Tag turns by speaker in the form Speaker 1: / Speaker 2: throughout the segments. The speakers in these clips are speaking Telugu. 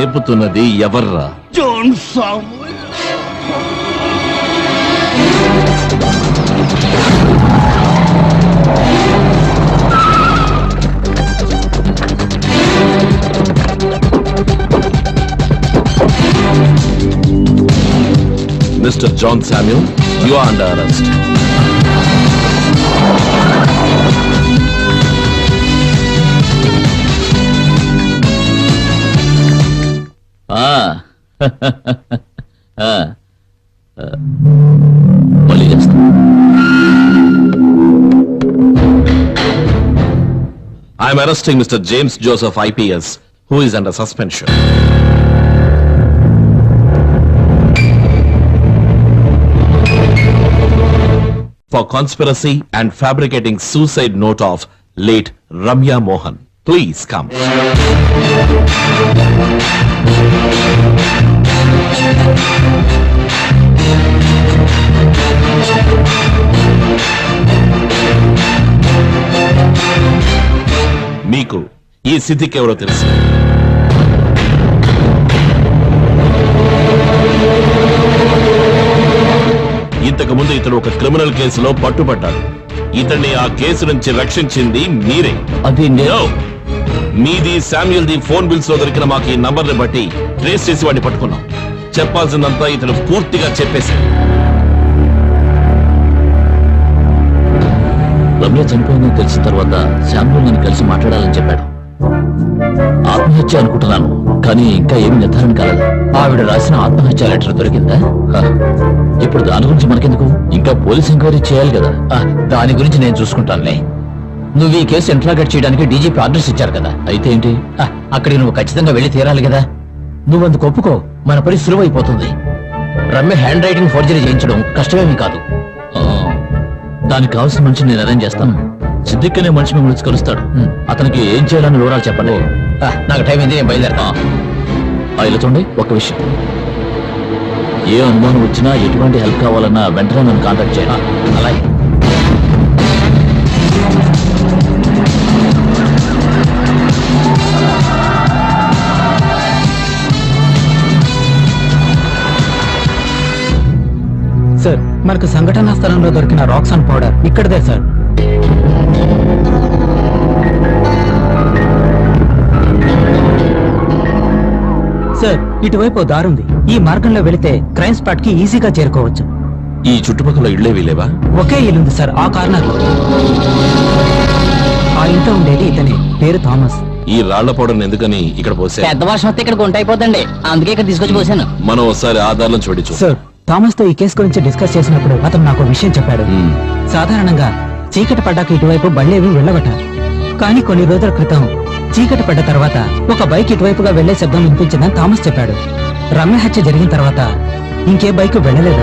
Speaker 1: రేపుతున్నది ఎవర్రా?
Speaker 2: John సాముయల్.
Speaker 1: Mr. John Samuel, you are under arrest. మళ్ళీ చేస్తా. I am arresting Mr. James Joseph IPS, who is under suspension. For conspiracy and fabricating suicide note of late Ramya Mohan. Please come. మీకు ఈ స్థితికి ఎవరో తెలుసు? ఇంతకు ముందు ఇతడు ఒక క్రిమినల్ కేసులో పట్టుబడ్డాడు. ఇతన్ని ఆ కేసు నుంచి రక్షించింది మీరే.
Speaker 3: అది
Speaker 1: మీది శామ్యుయల్ ది ఫోన్ బిల్స్ లో దొరికిన మాకు ఈ నంబర్ ని బట్టి ట్రేస్ చేసి వాడిని పట్టుకున్నాం. చెప్పాల్సిందంతా ఇతడు పూర్తిగా చెప్పేశాడు.
Speaker 3: రమ్య చనిపోయిందని తెలిసిన తర్వాత శామ్యుల్ నన్ను కలిసి మాట్లాడాలని చెప్పాడు. ఆత్మహత్య అనుకుంటున్నాను, కానీ ఇంకా ఏమి నిర్ధారణ కాలేదు. ఆవిడ రాసిన ఆత్మహత్య లెటర్ దొరికిందా? ఇప్పుడు దాని గురించి మనకెందుకు, ఇంకా పోలీస్ ఎంక్వైరీ చేయాలి కదా. దాని గురించి నేను చూసుకుంటానులే. నువ్వు ఈ కేసు ఇంట్రాగేట్ చేయడానికి డీజీపీ ఆర్డర్స్ ఇచ్చారు కదా. అయితే ఏంటి? అక్కడికి నువ్వు ఖచ్చితంగా వెళ్లి తీరాలి కదా. నువ్వు అందుకు ఒప్పుకో, మన పని సులువైపోతుంది. రమ్య హ్యాండ్ రైటింగ్ ఫోర్జరీ చేయించడం కష్టమేమీ కాదు. దానికి కావాల్సిన మనిషిని నేను అరేంజ్ చేస్తాను. సిద్దిక్ అనే మనిషి మిమ్మల్ని కలుస్తాడు. అతనికి ఏం చేయాలని వివరాలు చెప్పండి. నాకు టైం అయింది, నేను బయలుదేరతా. ఇలా చూడండి, ఒక విషయం, ఏ అనుమానం వచ్చినా ఎటువంటి హెల్ప్ కావాలన్నా వెంటనే నన్ను కాంటాక్ట్ చేయాలి. అలాగే.
Speaker 4: సార్, మనకు సంఘటనా స్థలంలో దొరికిన రాక్సాన్ పౌడర్ ఇక్కడదే సార్. సార్, ఇటువైపు దారుంది. ఈ మార్గంలో వెళితే క్రైమ్ స్పాట్ కి ఈజీగా చేరుకోవచ్చు.
Speaker 1: ఈ చుట్టుపక్కల ఇళ్లేవి లేవా?
Speaker 4: ఒకే ఇల్లుంది సార్, ఆ కార్నర్ లో. ఆ ఇంట్లో ఉండేది ఇతనే, పేరు థామస్.
Speaker 1: ఈ రాళ్ల పౌడర్ ఎందుకని ఇక్కడ పోసా?
Speaker 5: పెద్ద వర్షం వస్తే ఇక్కడ గుంట అయిపోతుంది, అందుకే ఇక్కడ తీసుకొచ్చి పోసాను.
Speaker 1: మనం ఒకసారి ఆధారాలను చూడొచ్చు.
Speaker 4: సార్, థామస్ తో ఈ కేసు గురించి డిస్కస్ చేసినప్పుడు అతను నాకు విషయం చెప్పాడు. సాధారణంగా చీకటి పడ్డాక ఇటువైపు బళ్ళేవి వెళ్ళవట. కానీ కొన్ని రోజుల క్రితం చీకటి పడ్డ తర్వాత ఒక బైక్ ఇటువైపుగా వెళ్లే శబ్దం వినిపించిందని థామస్ చెప్పాడు. రమ్య హత్య జరిగిన తర్వాత ఇంకే బైక్ వెళ్ళలేదు.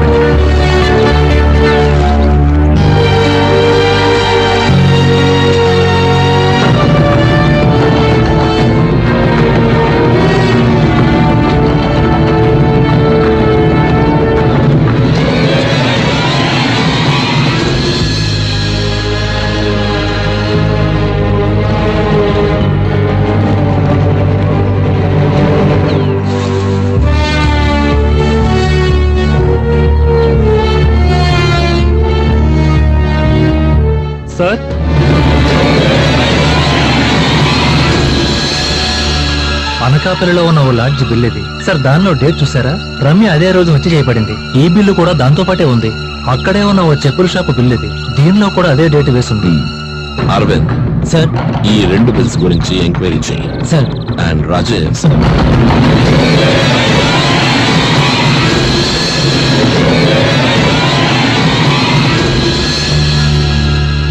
Speaker 6: సార్, అనకాపల్లిలో ఉన్న ఓ లాడ్జ్ బిల్ ఇది సార్. దానిలో డేట్ చూసారా? రమ్య అదే రోజు హత్య చేయబడింది. ఈ బిల్లు కూడా దాంతో పాటే ఉంది. అక్కడే ఉన్న ఓ చెప్పుల షాపు బిల్ ఇది, దీనిలో కూడా అదే డేట్ వేసింది.
Speaker 1: అరవింద్
Speaker 4: సార్,
Speaker 1: ఈ రెండు బిల్స్ గురించి ఎంక్వైరీ చేయి.
Speaker 4: సార్.
Speaker 1: అండ్ రాజేష్,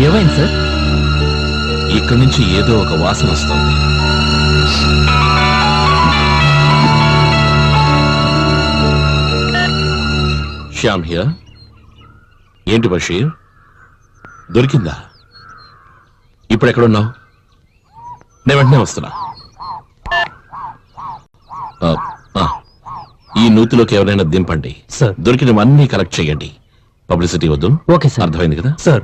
Speaker 4: ఏమైంది సార్?
Speaker 1: ఇక్కడి నుంచి ఏదో ఒక వాసన వస్తుంది. శ్యామ్ హియర్. ఏంటి బషీర్, దొరికిందా? ఇప్పుడు ఎక్కడున్నావు? నేను వెంటనే వస్తున్నా. ఈ నూతిలోకి ఎవరైనా దింపండి. దొరికినవన్నీ కలెక్ట్ చేయండి. పబ్లిసిటీ వద్దు.
Speaker 4: Okay sir.
Speaker 1: అర్థమైంది కదా
Speaker 4: సార్?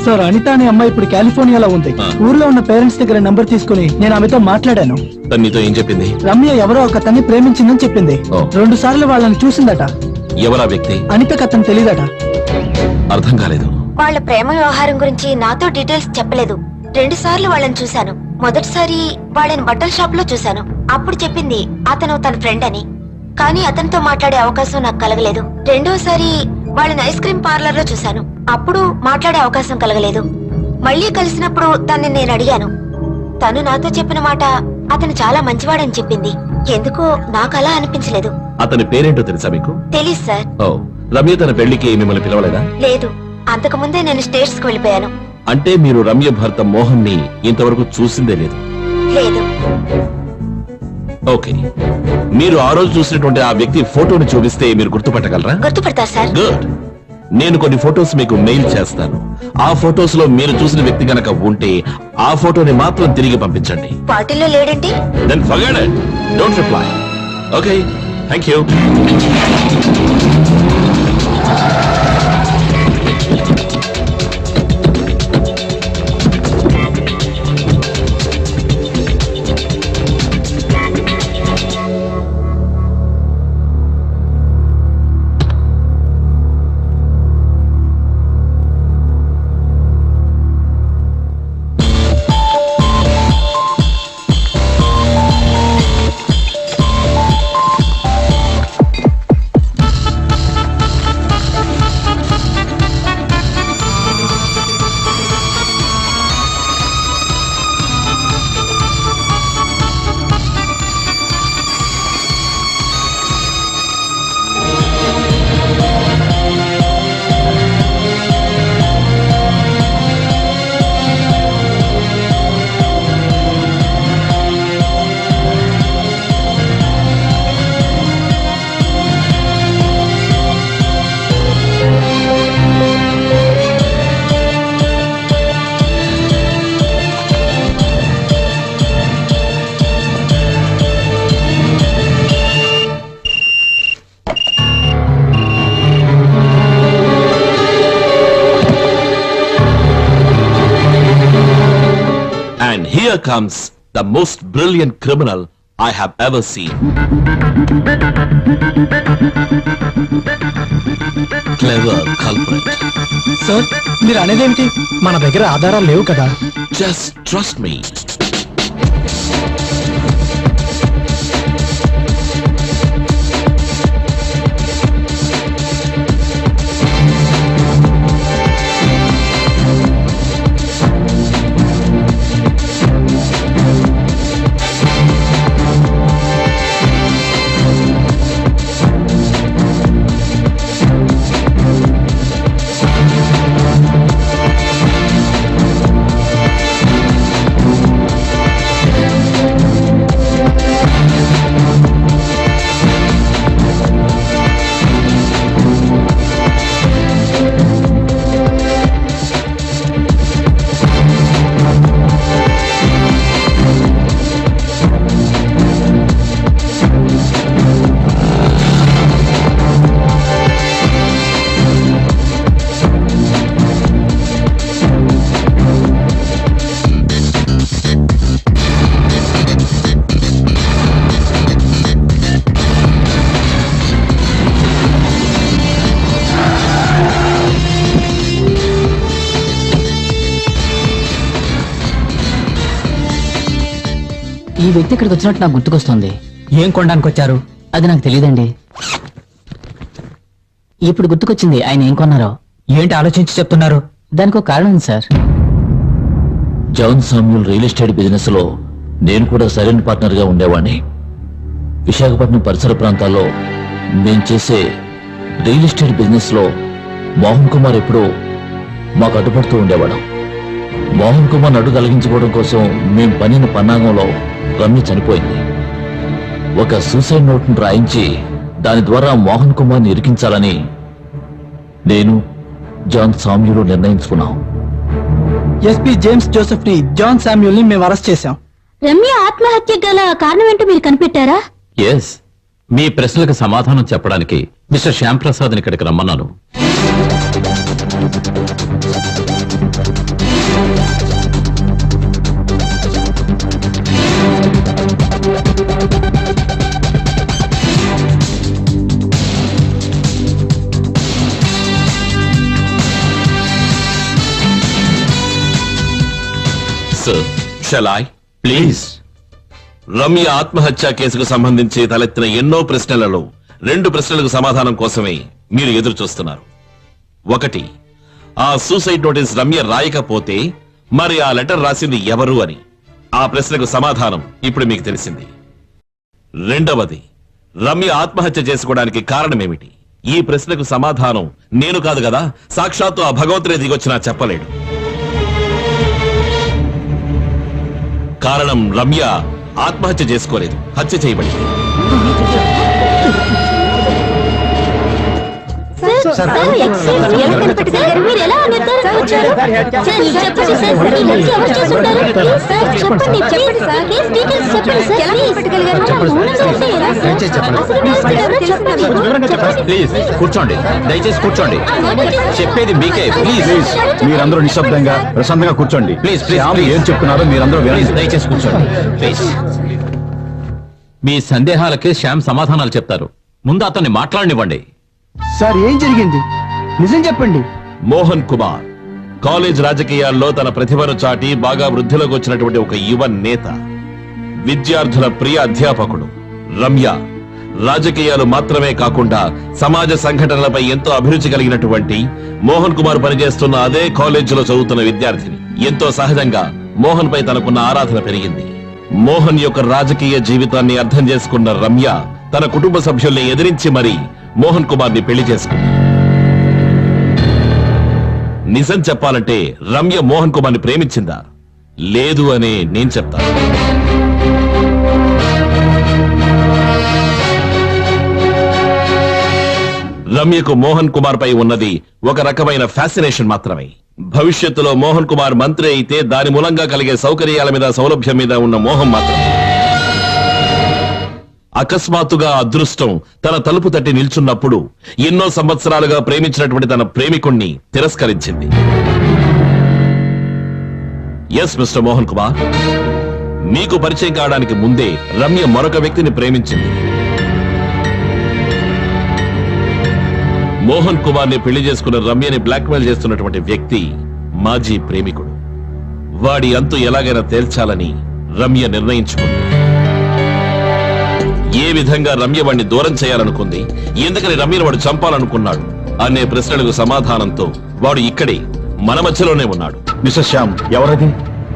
Speaker 2: సార్ అనిత అనే అమ్మాయి ఇప్పుడు కాలిఫోర్నియాలో ఉంది. ఊర్లో ఉన్న పేరెంట్స్ దగ్గర నంబర్ తీసుకుని నేను ఆమెతో మాట్లాడాను.
Speaker 1: తను నీతో ఏం చెప్పింది?
Speaker 2: రమ్య ఎవరో ఒక తన్ని ప్రేమించిందని చెప్పింది. 2 సార్లు వాళ్ళని చూసిందట.
Speaker 1: ఎవరా వ్యక్తి?
Speaker 2: అనితకు అతను తెలీదట.
Speaker 1: అర్థం కాలేదు.
Speaker 7: వాళ్ళ ప్రేమ వ్యవహారం గురించి నాతో డీటెయిల్స్ చెప్పలేదు. 2 సార్లు వాళ్ళని చూశాను. మొదటిసారి వాళ్ళని బట్టల షాప్ లో చూశాను. అప్పుడు చెప్పింది అతను తన ఫ్రెండ్ అని. కానీ అతనితో మాట్లాడే అవకాశం నాకు కలగలేదు. రెండోసారి వాళ్ళని ఐస్ క్రీమ్ పార్లర్ లో చూశాను. అప్పుడు మాట్లాడే అవకాశం కలగలేదు. మళ్ళీ కలిసినప్పుడు తనని నేను అడిగాను. తను నాతో చెప్పిన మాట అతను చాలా మంచివాడని చెప్పింది. ఎందుకో నాకు అలా అనిపించలేదు.
Speaker 1: అతని పేరేంటో తెలుసా మీకు?
Speaker 7: తెలీదు సార్.
Speaker 1: ఓ, రమ్య తన పెళ్లికి మిమ్మల్ని పిలవలేదా?
Speaker 7: లేదు, అంతకు ముందే నేను స్టేట్స్ కు వెళ్ళిపోయాను.
Speaker 1: అంటే మీరు రమ్య భర్త మోహన్ ని ఇంతవరకు చూసిందే లేదు?
Speaker 7: లేదు.
Speaker 1: ఓకే, మీరు ఆ రోజు చూసినటువంటి ఆ వ్యక్తి ఫోటోని చూపిస్తే మీరు గుర్తుపట్టగలరా?
Speaker 7: గుర్తుపడతారు సార్.
Speaker 1: గుడ్. నేను కొన్ని ఫోటోస్ మీకు మెయిల్ చేస్తాను. ఆ ఫోటోస్ లో మీరు చూసిన వ్యక్తి గనక ఉంటే ఆ ఫోటోని మాత్రం తిరిగి పంపించండి.
Speaker 7: పార్టీలో లేడంటే?
Speaker 1: Then forget it. Don't reply. Okay, thank you. And here comes the most brilliant criminal I have ever seen. Clever culprit.
Speaker 2: Sir మీరు అనేదేమిటి? మన దగ్గర ఆధారాలు లేవు కదా.
Speaker 1: Just trust me.
Speaker 5: ఈ వ్యక్తి ఇక్కడికి వచ్చినట్టు నాకు గుర్తుకొస్తుంది.
Speaker 4: ఏం కొనడానికి వచ్చారు?
Speaker 5: అది నాకు తెలియదండి. ఇప్పుడు గుర్తుకొచ్చింది ఆయన ఏం కొన్నారో.
Speaker 4: ఏంటి ఆలోచించి చెప్తున్నారు?
Speaker 5: దానికి ఒక కారణం ఉంది sir.
Speaker 3: John Samuel real estate business లో నేను కూడా సరైన పార్ట్నర్ గా ఉండేవాడిని. విశాఖపట్నం పరిసర ప్రాంతాల్లో నేను చేసే రియల్ ఎస్టేట్ బిజినెస్ లో మోహన్ కుమార్ ఎప్పుడూ మాకు అడ్డుపడుతూ ఉండేవాడు. మోహన్ కుమార్ అడ్డు తొలగించుకోవడం కోసం మేం పనిన పన్నాగంలో రమ్య చనిపోయింది. ఒక సూసైడ్ నోట్ ను రాయించి దాని ద్వారా మోహన్ కుమార్ ని ఇరికించాలని నేను జాన్ సామ్యూల్ నిర్ణయించుకున్నాం.
Speaker 2: ఎస్పీ జేమ్స్ జోసెఫ్ ని జాన్ శామ్యూల్ ని మేము అరెస్ట్ చేశాం.
Speaker 7: రమ్య ఆత్మహత్య గల కారణం ఏంటో మీరు కనిపెట్టారా?
Speaker 8: ఎస్, మీ ప్రశ్నలకు సమాధానం చెప్పడానికి మిస్టర్ శ్యామ్ ప్రసాద్ ఇక్కడికి రమ్మన్నాను.
Speaker 1: Sir shall I please. Ramya ఆత్మహత్య కేసుకు సంబంధించి తలెత్తిన ఎన్నో ప్రశ్నలలో 2 ప్రశ్నలకు సమాధానం కోసమే మీరు ఎదురు చూస్తున్నారు. ఒకటి, ఆ సూసైడ్ నోటీస్ రమ్య రాయకపోతే మరి ఆ లెటర్ రాసింది ఎవరు అని. ఆ ప్రశ్నకు సమాధానం ఇప్పుడు మీకు తెలిసింది. రెండవది, రమ్య ఆత్మహత్య చేసుకోవడానికి కారణమేమిటి? ఈ ప్రశ్నకు సమాధానం నేను కాదు కదా, సాక్షాత్తు ఆ భగవంతుడే దిగొచ్చినా చెప్పలేడు. కారణం రమ్య ఆత్మహత్య చేసుకోలేదు, హత్య చేయబడింది.
Speaker 8: ప్లీజ్ కూర్చోండి, దయచేసి కూర్చోండి. చెప్పేది మీకే. ప్లీజ్
Speaker 9: మీరందరూ నిశ్శబ్దంగా ప్రశాంతంగా కూర్చోండి.
Speaker 8: ప్లీజ్ ప్లీజ్
Speaker 9: ఏం చెప్తున్నారో మీరందరూ
Speaker 8: ప్లీజ్ దయచేసి కూర్చోండి. ప్లీజ్. మీ సందేహాలకి శ్యామ్ సమాధానాలు చెప్తారు. ముందు అతన్ని మాట్లాడనివ్వండి.
Speaker 2: సార్ ఏం జరిగింది నిజం చెప్పండి.
Speaker 1: మోహన్ కుమార్ కాలేజ్ రాజకీయాల్లో తన ప్రతిభను చాటి బాగా వృద్ధిలోకి వచ్చినటువంటి ఒక యువ నేత, విద్యార్థుల ప్రియ అధ్యాపకుడు. రమ్య రాజకీయాలు మాత్రమే కాకుండా సమాజ సంఘటనలపై ఎంతో అభిరుచి కలిగినటువంటి మోహన్ కుమార్ పనిచేస్తున్న అదే కాలేజీలో చదువుతున్న విద్యార్థిని. ఎంతో సహజంగా మోహన్ పై తనకున్న ఆరాధన పెరిగింది. మోహన్ యొక్క రాజకీయ జీవితాన్ని అర్థం చేసుకున్న రమ్య తన కుటుంబ సభ్యుల్ని ఎదిరించి మరీ మోహన్ కుమార్ ని పెళ్లి చేసుకుంది. నిజం చెప్పాలంటే రమ్య మోహన్ కుమార్ ని ప్రేమించిందా? లేదు అని నేను చెప్తాను. రమ్యకు మోహన్ కుమార్ పై ఉన్నది ఒక రకమైన ఫ్యాసినేషన్ మాత్రమే. భవిష్యత్తులో మోహన్ కుమార్ మంత్రి అయితే దాని మూలంగా కలిగే సౌకర్యాల మీద, సౌలభ్యం మీద ఉన్న మోహం మాత్రమే. అకస్మాత్తుగా అదృష్టం తన తలుపు తట్టి నిల్చున్నప్పుడు ఎన్నో సంవత్సరాలుగా ప్రేమించినటువంటి తన ప్రేమికుణ్ణి తిరస్కరించింది. ఎస్ మిస్టర్ మోహన్ కుమార్, మీకు పరిచయం కావడానికి ముందే రమ్య మరొక వ్యక్తిని ప్రేమించింది. మోహన్ కుమార్ ని పెళ్లి చేసుకున్న రమ్యని బ్లాక్మెయిల్ చేస్తున్నటువంటి వ్యక్తి మాజీ ప్రేమికుడు. వాడి అంతు ఎలాగైనా తేల్చాలని రమ్య నిర్ణయించుకుంది. ఏ విధంగా రమ్య వాడిని దూరం చేయాలనుకుంది, ఎందుకని రమ్యను వాడు చంపాలనుకున్నాడు అనే ప్రశ్నలకు సమాధానంతో వాడు ఇక్కడే మన మధ్యలోనే ఉన్నాడు.
Speaker 9: మిస్టర్ శ్యామ్, ఎవరది?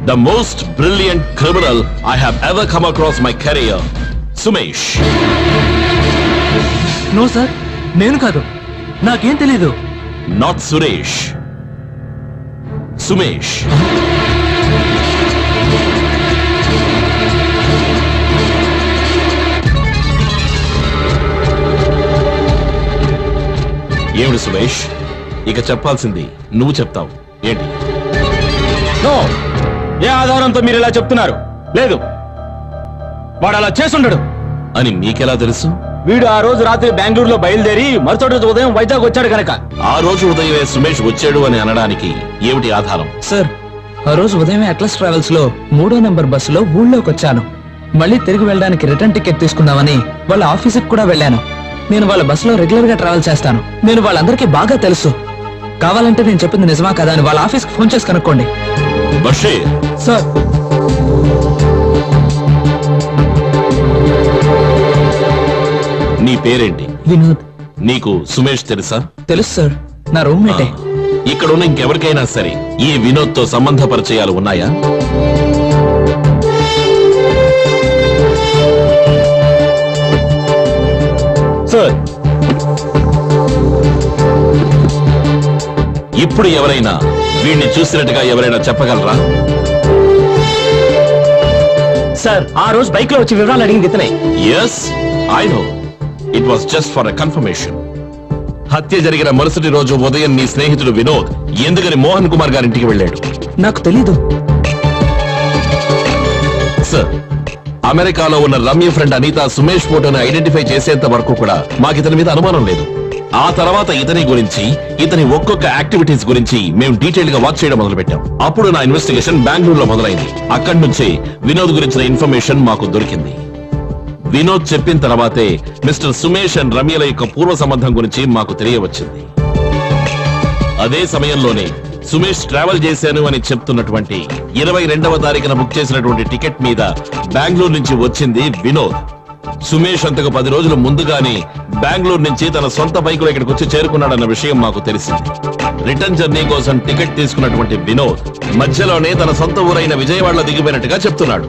Speaker 1: The most brilliant criminal I have ever come across my career, Sumesh.
Speaker 6: No sir, నేను కాదు, నాకేం తెలీదు.
Speaker 1: నాట్ సురేష్, సుమేష్. ఏమిటి సుమేష్, ఇక చెప్పాల్సింది నువ్వు చెప్తావు ఏంటి?
Speaker 9: ఏ ఆధారంతో మీరు ఇలా చెప్తున్నారు? లేదు, వాడు అలా చేసుండడు
Speaker 1: అని మీకెలా తెలుసు?
Speaker 9: వీడు ఆ రోజు రాత్రి బెంగళూరులో బయలుదేరి మరుసటి రోజు ఉదయం వైజాగ్ వచ్చాడు కనుక.
Speaker 1: ఆ రోజు ఉదయమే సుమేష్ వచ్చాడు అని అనడానికి ఏమిటి ఆధారం?
Speaker 4: సార్, ఆ రోజు ఉదయమే అట్లస్ ట్రావెల్స్ లో 3వ నెంబర్ బస్సులో ఊళ్ళోకి వచ్చాను. మళ్ళీ తిరిగి వెళ్ళడానికి రిటర్న్ టికెట్ తీసుకుందామని వాళ్ళ ఆఫీసుకి కూడా వెళ్ళాను. నేను వాళ్ళ బస్సులో రెగ్యులర్ గా ట్రావెల్ చేస్తాను. నేను వాళ్ళందరికీ బాగా తెలుసు. కావాలంటే నేను చెప్పింది నిజమా కదా అని వాళ్ళ ఆఫీస్కి ఫోన్ చేసి కనుక్కోండి.
Speaker 1: బషీర్
Speaker 4: సార్,
Speaker 1: నీ పేరేంటి?
Speaker 4: వినోద్.
Speaker 1: నీకు సుమేష్ తెలుసా?
Speaker 4: తెలుసు సార్, నా రూమ్మేటే.
Speaker 1: ఇక్కడ ఉన్న ఇంకెవరికైనా సరే ఈ వినోద్ తో సంబంధ పరిచయాలు ఉన్నాయా?
Speaker 9: సార్,
Speaker 1: ఇప్పుడు ఎవరైనా వీడిని చూసినట్టుగా ఎవరైనా చెప్పగలరా?
Speaker 9: సార్, ఆ రోజు బైక్ లో వచ్చి వివరాలు అడిగింది ఇతనే.
Speaker 1: Yes, I know. It was just for a confirmation. హత్య జరిగిన మరుసటి రోజు ఉదయం నీ స్నేహితుడు వినోద్ ఎందుకని మోహన్ కుమార్ గారింటికి వెళ్ళాడు?
Speaker 4: నాకు తెలీదు
Speaker 1: సార్. అమెరికాలో ఉన్న రమ్య ఫ్రెండ్ అనిత సుమేష్ ఫోటోని ఐడెంటిఫై చేసేంత వరకు కూడా మాకు ఇతని మీద అనుమానం లేదు. ఆ తర్వాత ఇతని గురించి, ఇతని ఒక్కొక్క యాక్టివిటీస్ గురించి మేము డీటెయిల్ గా వాచ్ చేయడం మొదలు పెట్టాం. అప్పుడు నా ఇన్వెస్టిగేషన్ బెంగళూరులో మొదలైంది. అక్కడి నుంచే వినోద్ గురించిన ఇన్ఫర్మేషన్ మాకు దొరికింది. వినోద్ చెప్పిన తర్వాతే మిస్టర్ సుమేష్ అండ్ రమ్యల యొక్క పూర్వ సంబంధం గురించి మాకు తెలియవచ్చింది. అదే సమయంలోనే సుమేష్ ట్రావెల్ చేశాను అని చెప్తున్నటువంటి 22వ తారీఖున బుక్ చేసినటువంటి టికెట్ మీద బెంగళూరు నుంచి వచ్చింది వినోద్. సుమేష్ అంతకు 10 రోజులు ముందుగానే బెంగళూరు నుంచి తన సొంత బైకులో ఇక్కడికి వచ్చి చేరుకున్నాడన్న విషయం మాకు తెలిసింది. రిటర్న్ జర్నీ కోసం టికెట్ తీసుకున్నటువంటి వినోద్ మధ్యలోనే తన సొంత ఊరైన విజయవాడలో దిగిపోయినట్టుగా చెప్తున్నాడు.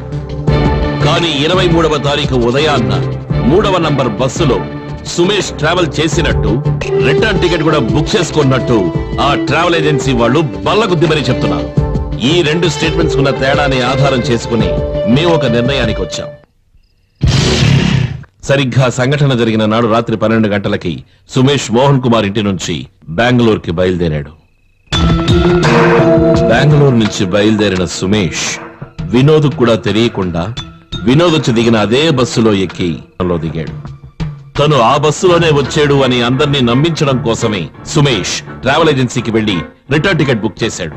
Speaker 1: కానీ 23వ తారీఖు ఉదయాన్న 3వ నంబర్ బస్సులో సుమేష్ ట్రావెల్ చేసినట్టు, రిటర్న్ టికెట్ కూడా బుక్ చేసుకున్నట్టు ఆ ట్రావెల్ ఏజెన్సీ వాళ్ళు బల్లగుద్ది మరీ చెప్తున్నారు. ఈ 2 స్టేట్మెంట్స్ ఉన్న తేడాని ఆధారం చేసుకుని మేము ఒక నిర్ణయానికి వచ్చాం. సరిగ్గా సంఘటన జరిగిన నాడు రాత్రి 12 గంటలకి సుమేష్ మోహన్ కుమార్ ఇంటి నుంచి బెంగళూరుకి బయలుదేరాడు. బెంగళూరు నుంచి బయలుదేరిన సుమేష్ వినోద్ కూడా తెలియకుండా వినోద్ వచ్చి దిగిన అదే బస్సులో ఎక్కి దిగాడు. తను ఆ బస్సులోనే వచ్చాడు అని అందరినీ నమ్మించడం కోసమే సుమేష్ ట్రావెల్ ఏజెన్సీకి వెళ్లి రిటర్న్ టికెట్ బుక్ చేశాడు.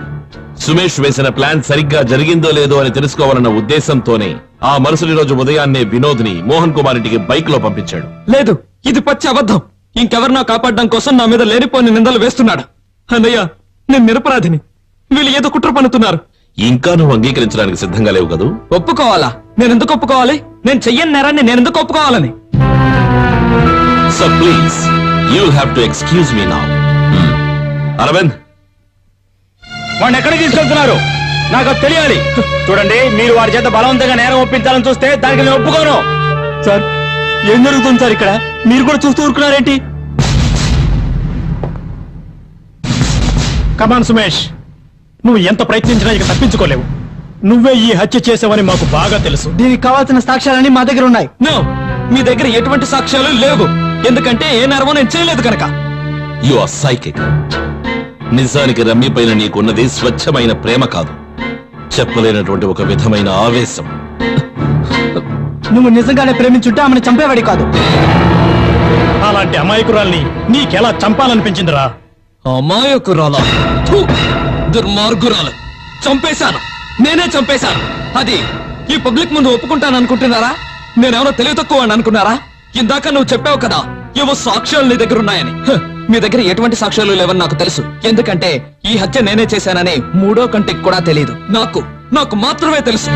Speaker 1: సుమేష్ వేసిన ప్లాన్ సరిగ్గా జరిగిందో లేదో అని తెలుసుకోవాలన్న ఉద్దేశంతోనే ఆ మరుసటి రోజు ఉదయాన్నే వినోద్ ని మోహన్ కుమార్ ఇంటికి బైక్ లో పంపించాడు.
Speaker 10: లేదు, ఇది పచ్చి అబద్ధం. ఇంకెవరినో కాపాడడం కోసం నా మీద లేనిపోని నిందలు వేస్తున్నాడు. అన్నయ్య, నేను నిరపరాధిని. వీళ్ళు ఏదో కుట్ర పన్నుతున్నారు.
Speaker 1: ఇంకా నువ్వు అంగీకరించడానికి సిద్ధంగా లేవు కదూ?
Speaker 10: ఒప్పుకోవాలా? నేనెందుకు ఒప్పుకోవాలి? నేను చెయ్యని నేరాన్ని నేనెందుకు ఒప్పుకోవాలని?
Speaker 1: So please, you'll have to excuse me now. Arvind,
Speaker 9: వాడిని ఎక్కడికి తీసుకెళ్తున్నారు? నాకు అది తెలియాలి. చూడండి, మీరు వారి చేత బలవంతంగా నేరం ఒప్పించాలని చూస్తే దానికి నేను ఒప్పుకోను.
Speaker 10: సార్, ఏం జరుగుతుంది సార్ ఇక్కడ? మీరు కూడా చూస్తూ ఊరుకున్నారేంటి?
Speaker 9: కమాన్ సుమేష్, నువ్వు ఎంత ప్రయత్నించినా ఇక తప్పించుకోలేవు. నువ్వే ఈ హత్య చేసావని మాకు బాగా తెలుసు.
Speaker 2: దీనికి కావాల్సిన సాక్ష్యాలన్నీ మా దగ్గర ఉన్నాయి.
Speaker 10: నో, మీ దగ్గర ఎటువంటి సాక్ష్యాలు లేవు. ఎందుకంటే ఏ నేరమో నేను చేయలేదు కనుక.
Speaker 1: You are psychic. నిజానికి రమ్య పైన నీకున్నది స్వచ్ఛమైన ప్రేమ కాదు, చెప్పలేనటువంటి ఒక విధమైన ఆవేశం.
Speaker 2: నువ్వు నిజంగానే ప్రేమించుంటే ఆమెను చంపేవాడి కాదు.
Speaker 9: అలాంటి అమాయకురాల్ని నీకెలా చంపాలనిపించిందిరా?
Speaker 10: అమాయకురాలా? థు, దుర్మార్గురాలు. చంపేశాను, నేనే చంపేశాను. అది ఈ పబ్లిక్ ముందు ఒప్పుకుంటాను అనుకుంటున్నారా? నేనేమన్నా తెలివి తక్కువ అని అనుకున్నారా? ఇందాక నువ్వు చెప్పావు కదా, ఏవో సాక్ష్యాలు నీ దగ్గర ఉన్నాయని. మీ దగ్గర ఎటువంటి సాక్ష్యాలు లేవని నాకు తెలుసు. ఎందుకంటే ఈ హత్య నేనే చేశానని 3వ కంటికి కూడా తెలియదు. నాకు మాత్రమే తెలుసు.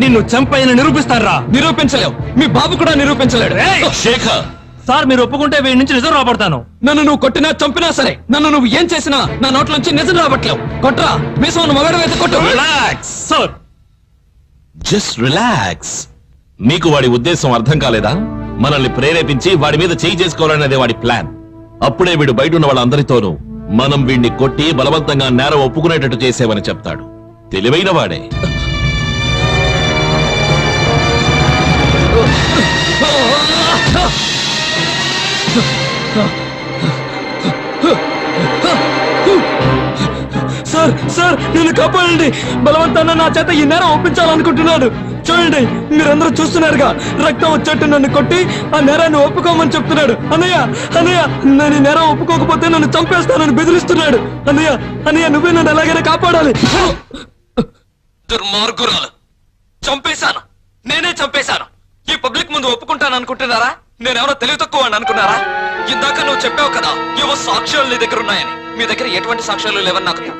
Speaker 9: నిన్ను చంపైన నిరూపిస్తారా?
Speaker 10: నిరూపించలేవు. మీ బాబు కూడా నిరూపించలేడు.
Speaker 1: శేఖర్,
Speaker 9: సార్, మీరు ఒప్పుకుంటే వీడి నుంచి నిజం రాబడతాను.
Speaker 10: నన్ను నువ్వు కొట్టినా చంపినా సరే, నన్ను నువ్వు ఏం చేసినా నా నోట్లోంచి నిజం రాబట్లేవు. కొట్రా, మీసం మగడ వేసి కొట్టు.
Speaker 1: Relax
Speaker 9: sir,
Speaker 1: just relax. మీకు వాడి ఉద్దేశం అర్థం కాలేదా? మనల్ని ప్రేరేపించి వాడి మీద చేయి చేసుకోవాలనేది వాడి ప్లాన్. అప్పుడే వీడు బయట ఉన్న వాళ్ళందరితోనూ మనం వీడిని కొట్టి బలవంతంగా నేరం ఒప్పుకునేటట్టు చేసేవని చెప్తాడు. తెలివైన వాడే.
Speaker 10: సార్, సార్, నన్ను కాపాడండి. బలవంతాన్ని నా చేత ఈ నేరం ఒప్పించాలనుకుంటున్నాడు. చూడండి, మీరందరూ చూస్తున్నారుగా, రక్తం వచ్చేట్టు నన్ను కొట్టి ఆ నేరాన్ని ఒప్పుకోమని చెప్తున్నాడు. అన్నయ్య, అన్నయ్య, నేను ఈ నేరం ఒప్పుకోకపోతే నన్ను చంపేస్తానని బెదిరిస్తున్నాడు. అన్నయ్య, అన్నయ్య, నువ్వే నన్ను ఎలాగైనా కాపాడాలి. దుర్మార్గురాలు. చంపేశాను, నేనే చంపేశాను. ఈ పబ్లిక్ ముందు ఒప్పుకుంటాను అనుకుంటున్నారా? నేనెవరో తెలివి తక్కువ అని అనుకున్నారా? ఇందాక నువ్వు చెప్పావు కదా, ఏవో సాక్ష్యాలు నీ దగ్గర ఉన్నాయని. మీ దగ్గర ఎటువంటి సాక్ష్యాలు లేవని నాకు.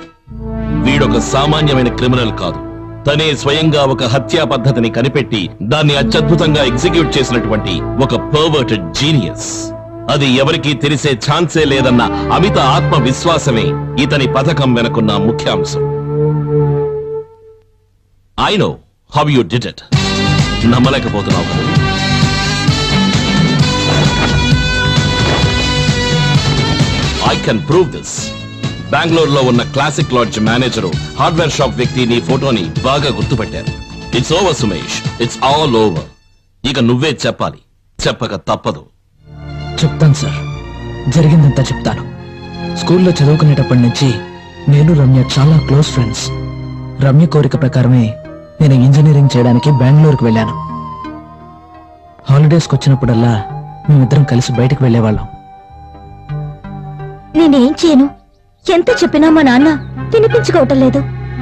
Speaker 1: వీడొక సామాన్యమైన క్రిమినల్ కాదు. తనే స్వయంగా ఒక హత్యా పద్ధతిని కనిపెట్టి దాన్ని అత్యద్భుతంగా ఎగ్జిక్యూట్ చేసినటువంటి ఒక పర్వర్టెడ్ జీనియస్. అది ఎవరికీ తెలిసే ఛాన్సే లేదన్న అమిత ఆత్మవిశ్వాసమే ఇతని పథకం వెనుకున్న ముఖ్యాంశం. I know how you did it. నమ్మలేకపోతున్నావు కదా? I can prove this. బెంగళూరులో ఉన్న classic lodge manager, hardware shop వ్యక్తి నీ ఫోటోని బాగా గుర్తుపెట్టారు. It's over Sumesh, it's all over. ఇక నువ్వే చెప్పాలి, చెప్పక తప్పదు.
Speaker 4: చెప్తాను సార్, జరిగిందంతా చెప్తాను. స్కూల్లో చదువుకునేటప్పటి నుంచి నేను రమ్య చాలా క్లోజ్ ఫ్రెండ్స్. రమ్య కోరిక ప్రకారమే నేను ఇంజనీరింగ్ చేయడానికి బెంగళూరుకు వెళ్ళాను. హాలిడేస్కి వచ్చినప్పుడల్లా మేమిద్దరం కలిసి బయటకు వెళ్ళేవాళ్ళం.
Speaker 7: నేనేం చేయను? ఎంత చెప్పినా మా నాన్న వినిపించుకోవటం లేదు.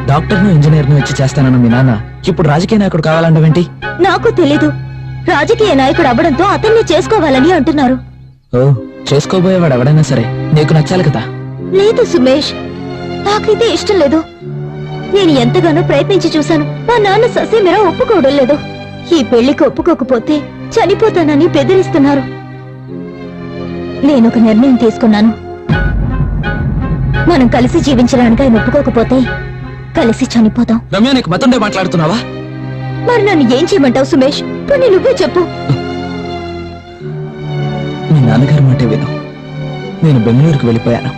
Speaker 4: డాక్టర్ను ఇంజనీర్ను ఇచ్చి చేస్తానన్న మీ నాన్న ఇప్పుడు రాజకీయ నాయకుడు కావాలంటావేంటి?
Speaker 7: నాకు తెలీదు. రాజకీయ నాయకుడు అవ్వడంతో అతన్ని చేసుకోవాలని అంటున్నారు.
Speaker 4: ఓ, చేసుకోబోయేవాడు ఎవడైనా సరే నీకు నచ్చాలి కదా.
Speaker 7: లేదు సుమేష్, నాకైతే ఇష్టం లేదు. నేను ఎంతగానో ప్రయత్నించి చూశాను. మా నాన్న ససేమిరా ఒప్పుకోవడం లేదు. ఈ పెళ్లికి ఒప్పుకోకపోతే చనిపోతానని బెదిరిస్తున్నారు. నేనొక నిర్ణయం తీసుకున్నాను. మనం కలిసి జీవించడానికి ఆయన ఒప్పుకోకపోతే కలిసి చనిపోతాం.
Speaker 10: రమ్య, నీకు మతండే మాట్లాడుతున్నావా?
Speaker 7: మరి నన్ను ఏం చేయమంటావు సుమేష్? కొన్ని నువ్వే చెప్పు.
Speaker 4: మీ నాన్నగారి మాటే విను. నేను బెంగళూరుకు వెళ్ళిపోయాను.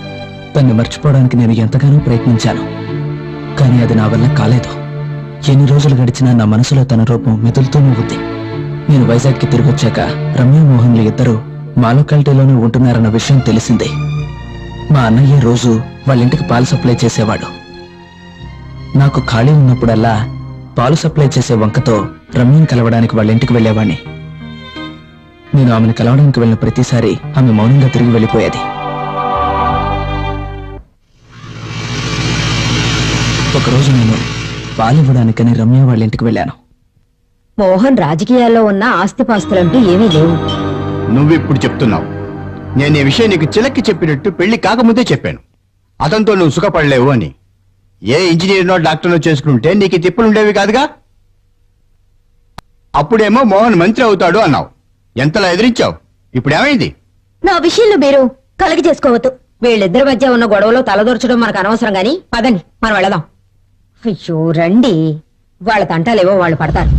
Speaker 4: తన్ని మర్చిపోవడానికి నేను ఎంతగానో ప్రయత్నించాను, కానీ అది నా వల్ల కాలేదు. ఎన్ని రోజులు గడిచినా నా మనసులో తన రూపం మెదులుతూనే ఉంది. నేను వైజాగ్కి తిరిగి వచ్చాక రమ్య మోహన్లు ఇద్దరూ మా లొకాలిటీలోనే ఉంటున్నారన్న విషయం తెలిసిందే. మా అన్నయ్య రోజు వాళ్ళ ఇంటికి పాలు సప్లై చేసేవాడు. నాకు ఖాళీ ఉన్నప్పుడల్లా పాలు సప్లై చేసే వంకతో రమ్యని కలవడానికి వాళ్ళ ఇంటికి వెళ్ళేవాణ్ణి. నేను ఆమెను కలవడానికి వెళ్ళిన ప్రతిసారి ఆమె మౌనంగా తిరిగి వెళ్ళిపోయేది. ఒకరోజు నేను పాలివ్వడానికని రమ్య వాళ్ళ ఇంటికి వెళ్ళాను.
Speaker 7: మోహన్ రాజకీయాల్లో ఉన్న ఆస్తిపాస్తులంటూ ఏమీ లేవు.
Speaker 11: నువ్విప్పుడు చెప్తున్నావు. నేను ఈ విషయం నీకు చిలక్కి చెప్పినట్టు పెళ్లి కాకముందే చెప్పాను. అతనితో నువ్వు సుఖపడలేవు అని. ఏ ఇంజనీర్నో డాక్టర్నో చేసుకుంటే నీకు తిప్పులుండేవి కాదుగా. అప్పుడేమో మోహన్ మంత్రి అవుతాడు అన్నావు. ఎంతలా ఎదిరించావు. ఇప్పుడేమైంది?
Speaker 7: నా విషయంలో మీరు కలగ చేసుకోవద్దు. వీళ్ళిద్దరి మధ్య ఉన్న గొడవలో తలదొరచడం మనకు అనవసరం గాని పదండి, మనం వెళదాం. అయ్యో రండి, వాళ్ళ తంటాలేవో వాళ్ళు పడతారు.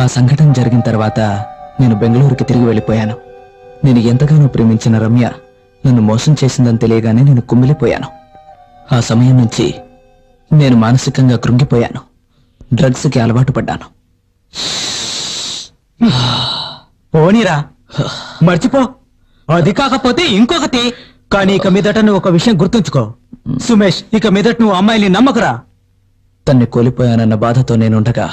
Speaker 4: ఆ సంఘటన జరిగిన తర్వాత నేను బెంగళూరుకి తిరిగి వెళ్ళిపోయాను. నేను ఎంతగానో ప్రేమించిన రమ్య నన్ను మోసం చేసిందని తెలియగానే నేను కుమిలిపోయాను. ఆ సమయం నుంచి నేను మానసికంగా కృంగిపోయాను. డ్రగ్స్కి అలవాటు పడ్డాను.
Speaker 2: పోనీరా, మర్చిపో. అది కాకపోతే ఇంకొకటి. కానీ ఇక మీదట నువ్వు ఒక విషయం గుర్తుంచుకో సుమేష్, ఇక మీదట నువ్వు అమ్మాయిని నమ్మకురా.
Speaker 4: తన్ని కోల్పోయానన్న బాధతో నేనుండగా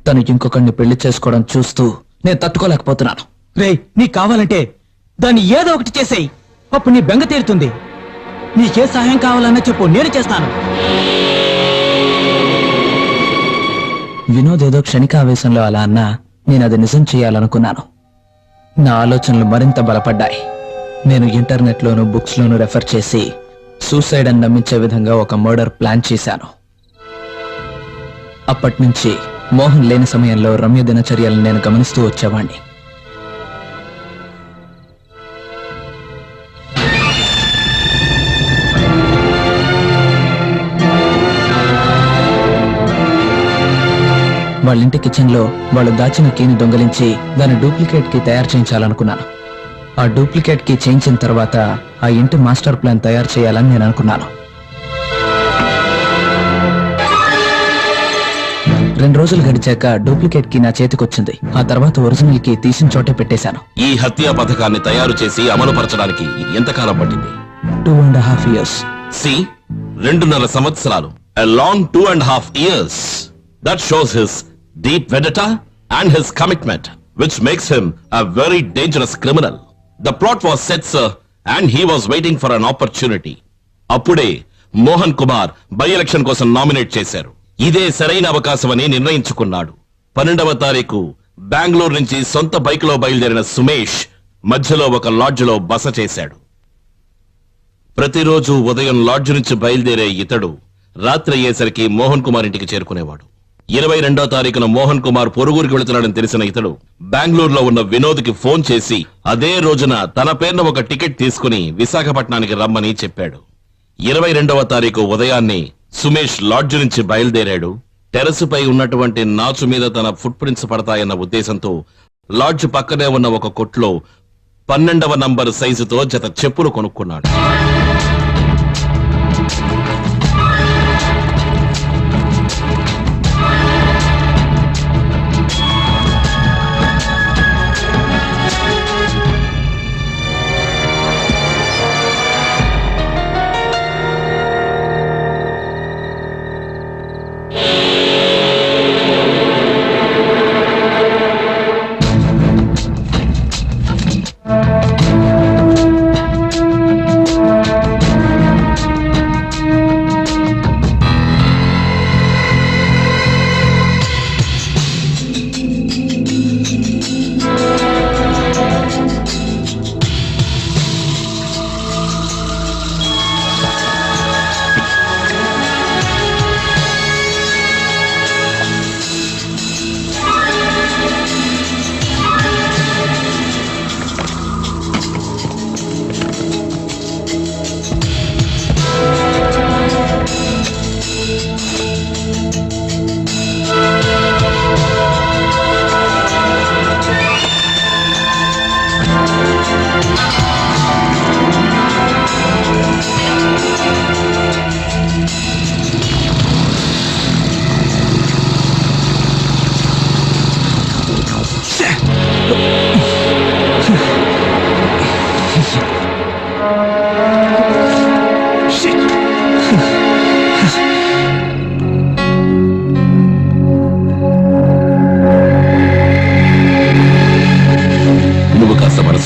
Speaker 4: తను ఇంకొకరిని పెళ్లి చేసుకోవడం చూస్తూ నేను తట్టుకోలేకపోతున్నాను.
Speaker 2: రేయ్, నీకు కావాలంటే దాన్ని ఏదో ఒకటి చేసేయి. అప్పుడు నీ బెంగ తీరుతుంది. నీకే సహాయం కావాలన్నా చెప్పు, నేను చేస్తాను.
Speaker 4: వినోద్ ఏదో క్షణికావేశంలో అలా అన్నా నేను అది నిజం చేయాలనుకున్నాను. నా ఆలోచనలు మరింత బలపడ్డాయి. నేను ఇంటర్నెట్లోనూ బుక్స్లోనూ రెఫర్ చేసి సూసైడ్ అని నమ్మించే విధంగా ఒక మర్డర్ ప్లాన్ చేశాను. అప్పటినుంచి మోహన్ లేని సమయంలో రమ్య దినచర్యలను నేను గమనిస్తూ వచ్చేవాణ్ణి. వాళ్ళింటి కిచెన్లో వాళ్ళు దాచిన కీని దొంగలించి దాని డూప్లికేట్ కి తయారు చేయించాలనుకున్నాను. ఆ డూప్లికేట్ కి చేయించిన తర్వాత ఆ ఇంటి మాస్టర్ ప్లాన్ తయారు చేయాలని నేను అనుకున్నాను. 2 రోజులు గడిచాక డూప్లికేట్ కి నా చేతికొచ్చింది. ఆ తర్వాత ఒరిజినల్ కి తీసిన చోటే పెట్టేశాను.
Speaker 1: ఈ హత్యా పథకాన్ని తయారు చేసి అమలుపరచడానికి ఎంతకాలం పట్టింది?
Speaker 4: 2.5 years.
Speaker 1: సి 2.5 సంవత్సరాలు. A long 2.5 years. That shows his deep vendetta and his commitment, which makes him a very dangerous criminal. The plot was set, sir, and he was waiting for an opportunity. అప్పుడే మోహన్ కుమార్ బై ఎలక్షన్ కోసం నామినేట్ చేశారు. ఇదే సరైన అవకాశమని నిర్ణయించుకున్నాడు. 12వ తారీఖు బెంగళూరు నుంచి సొంత బైక్ లో బయలుదేరిన సుమేష్ మధ్యలో ఒక లాడ్జ్ లో బస చేశాడు. ప్రతిరోజు ఉదయం లాడ్జ్ నుంచి బయలుదేరే ఇతడు రాత్రి అయ్యేసరికి మోహన్ కుమార్ ఇంటికి చేరుకునేవాడు. 22వ తారీఖున మోహన్ కుమార్ పొరుగురికి వెళుతున్నాడని తెలిసిన ఇతడు బెంగళూరులో ఉన్న వినోద్ కి ఫోన్ చేసి అదే రోజున తన పేరున ఒక టికెట్ తీసుకుని విశాఖపట్నానికి రమ్మని చెప్పాడు. 22వ తారీఖు ఉదయాన్నే సుమేష్ లాడ్జ్ నుంచి బయలుదేరాడు. టెరసుపై ఉన్నటువంటి నాచు మీద తన ఫుట్ ప్రింట్స్ పడతాయన్న ఉద్దేశంతో లాడ్జ్ పక్కనే ఉన్న ఒక కొట్లో 12వ నంబర్ సైజుతో జత చెప్పులు కొనుక్కున్నాడు.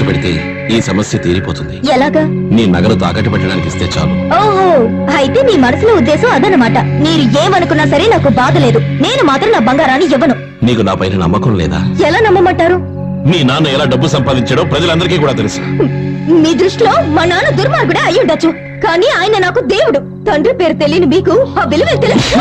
Speaker 1: మనసు పెడితే ఈ సమస్య తీరిపోతుంది.
Speaker 7: ఎలాగా?
Speaker 1: నీ నగలు తాకట్టు పెట్టడానికి ఇస్తే చాలు.
Speaker 7: ఓహో, అయితే నీ మనసులో ఉద్దేశం అదనమాట. మీరు ఏమనుకున్నా సరే నాకు బాధ లేదు. నేను మాత్రం నా బంగారాన్ని ఇవ్వను.
Speaker 1: నీకు నా పైన నమ్మకం లేదా?
Speaker 7: ఎలా నమ్మమంటారు?
Speaker 1: మీ నాన్న ఎలా డబ్బు సంపాదించాడో ప్రజలందరికీ కూడా తెలుసు.
Speaker 7: మీ దృష్టిలో మా నాన్న దుర్మార్గుడే అయి ఉండొచ్చు, కానీ ఆయన నాకు దేవుడు. తండ్రి పేరు తెలియని మీకు ఆ విలువే తెలుసు.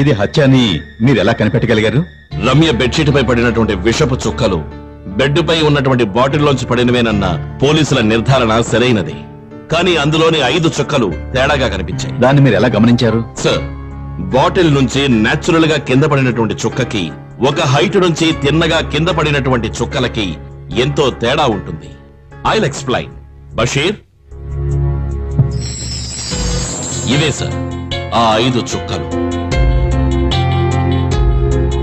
Speaker 12: ఇది హత్య అని మీరు ఎలా కనిపెట్టగలిగారు?
Speaker 1: రమ్య బెడ్షీట్ పై పడినటువంటి విషపు చుక్కలు బెడ్ పై ఉన్నటువంటి బాటిల్లోంచి పడినవేనన్న పోలీసుల నిర్ధారణ సరైనది. కానీ అందులోని 5 చుక్కలు తేడాగా కనిపించాయి.
Speaker 12: దాన్ని మీరు ఎలా గమనించారు?
Speaker 1: సార్, బాటిల్ నుంచి నేచురల్ గా కింద పడినటువంటి చుక్కకి ఒక హైట్ నుంచి తిన్నగా కింద పడినటువంటి చుక్కలకి ఎంతో తేడా ఉంటుంది. I'll explain. బషీర్, ఇవే సార్ ఆ 5 చుక్కలు.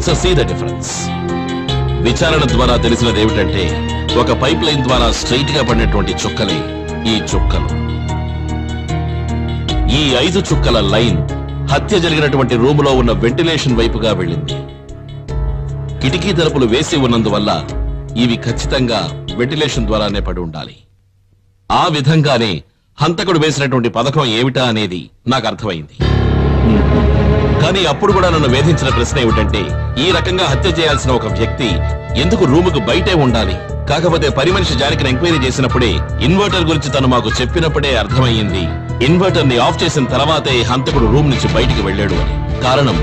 Speaker 1: So see the difference. విచారణ ద్వారా తెలిసినది ఏమిటంటే ఒక పైప్ లైన్ ద్వారా స్ట్రైట్ గా పడినటువంటి చుక్కలే ఈ చుక్కలు. ఈ 5 చుక్కల లైన్ హత్య జరిగినటువంటి రూములో ఉన్న వెంటిలేషన్ వైపుగా వెళ్ళింది. కిటికీ తలుపులు వేసి ఉన్నందువల్ల ఇవి ఖచ్చితంగా వెంటిలేషన్ ద్వారానే పడి ఉండాలి. ఆ విధంగానే హంతకుడు వేసినటువంటి పథకం ఏమిటా అనేది నాకు అర్థమైంది. కానీ అప్పుడు కూడా నన్ను వేధించిన ప్రశ్న ఏమిటంటే, ఈ రకంగా హత్య చేయాల్సిన ఒక వ్యక్తి ఎందుకు రూముకు బయటే ఉండాలి? కాకపోతే పని మనిషి జానకిని ఎంక్వైరీ చేసినప్పుడే, ఇన్వర్టర్ గురించి తను మాకు చెప్పినప్పుడే అర్థమయ్యింది ఇన్వర్టర్ ని ఆఫ్ చేసిన తర్వాతే హంతకుడు రూమ్ నుంచి బయటికి వెళ్ళాడు అని. కారణం,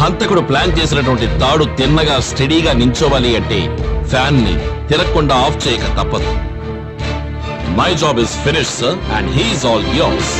Speaker 1: హంతకుడు ప్లాన్ చేసినటువంటి తాడు తిన్నగా స్టడీగా నించోవాలి అంటే ఫ్యాన్ ని తిరగకుండా ఆఫ్ చేయక తప్పదు. My job is finished sir, and he is all yours.